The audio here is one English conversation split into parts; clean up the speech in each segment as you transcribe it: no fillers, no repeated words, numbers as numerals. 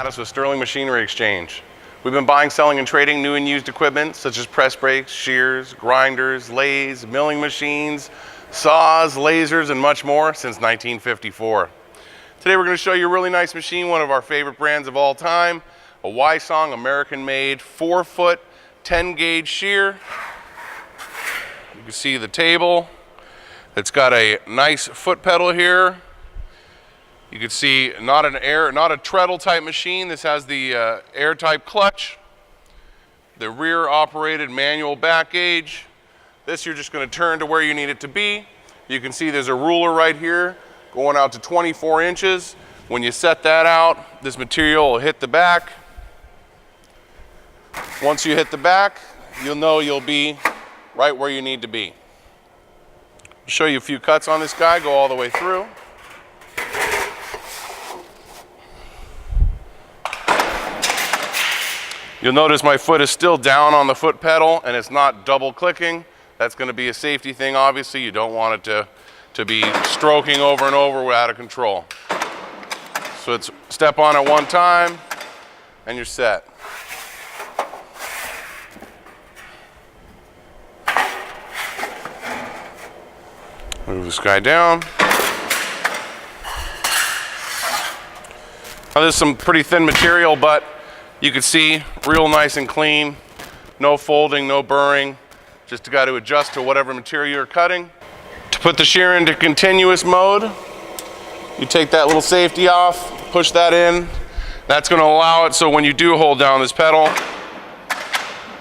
status with Sterling Machinery Exchange. We've been buying, selling, and trading new and used equipment such as press brakes, shears, grinders, lathes, milling machines, saws, lasers, and much more since 1954. Today we're going to show you a really nice machine, one of our favorite brands of all time, a Wysong American-made 4-foot 10-gauge shear. You can see the table. It's got a nice foot pedal here. You can see not a treadle type machine. This has the air type clutch, the rear operated manual back gauge. This you're just going to turn to where you need it to be. You can see there's a ruler right here going out to 24 inches. When you set that out, this material will hit the back. Once you hit the back, you'll know you'll be right where you need to be. I'll show you a few cuts on this guy, go all the way through. You'll notice my foot is still down on the foot pedal and it's not double clicking. That's going to be a safety thing, obviously. You don't want it to be stroking over and over out of control. So it's step on it one time and you're set. Move this guy down. Now this is some pretty thin material, but you can see real nice and clean. No folding, no burring. Just got to adjust to whatever material you're cutting. To put the shear into continuous mode, you take that little safety off, push that in. That's going to allow it so when you do hold down this pedal,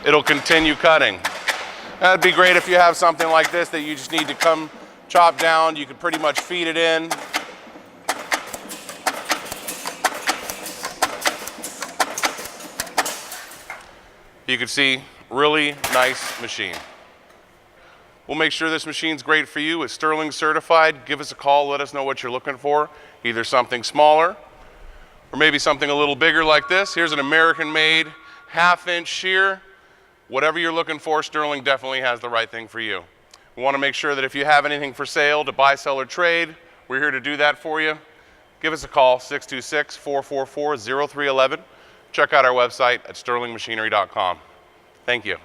it'll continue cutting. That'd be great if you have something like this that you just need to come chop down. You can pretty much feed it in. You can see, really nice machine. We'll make sure this machine's great for you. It's Sterling certified. Give us a call, let us know what you're looking for. Either something smaller or maybe something a little bigger like this. Here's an American-made 1/2-inch shear. Whatever you're looking for, Sterling definitely has the right thing for you. We want to make sure that if you have anything for sale to buy, sell, or trade, we're here to do that for you. Give us a call, 626-444-0311. Check out our website at sterlingmachinery.com. Thank you.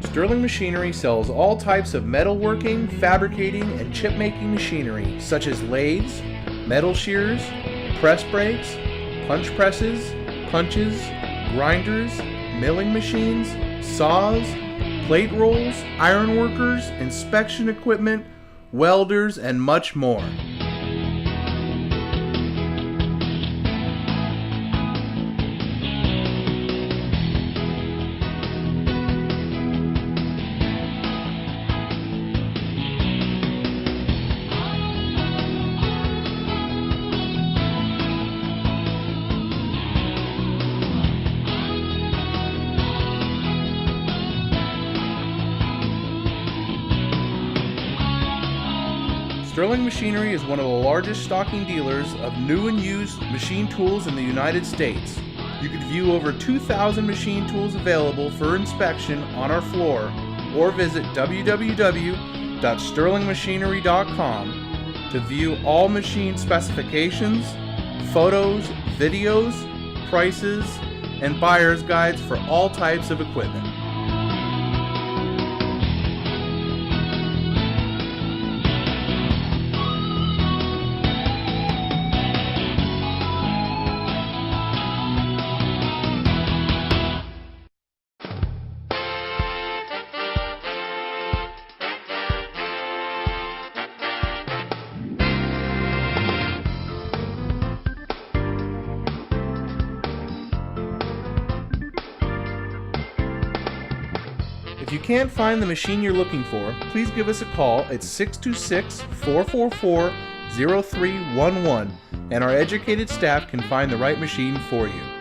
Sterling Machinery sells all types of metalworking, fabricating, and chip-making machinery such as lathes, metal shears, press brakes, punch presses, punches, grinders, milling machines, saws, plate rolls, iron workers, inspection equipment, welders, and much more. Sterling Machinery is one of the largest stocking dealers of new and used machine tools in the United States. You can view over 2,000 machine tools available for inspection on our floor or visit www.sterlingmachinery.com to view all machine specifications, photos, videos, prices, and buyer's guides for all types of equipment. If you can't find the machine you're looking for, please give us a call at 626-444-0311 and our educated staff can find the right machine for you.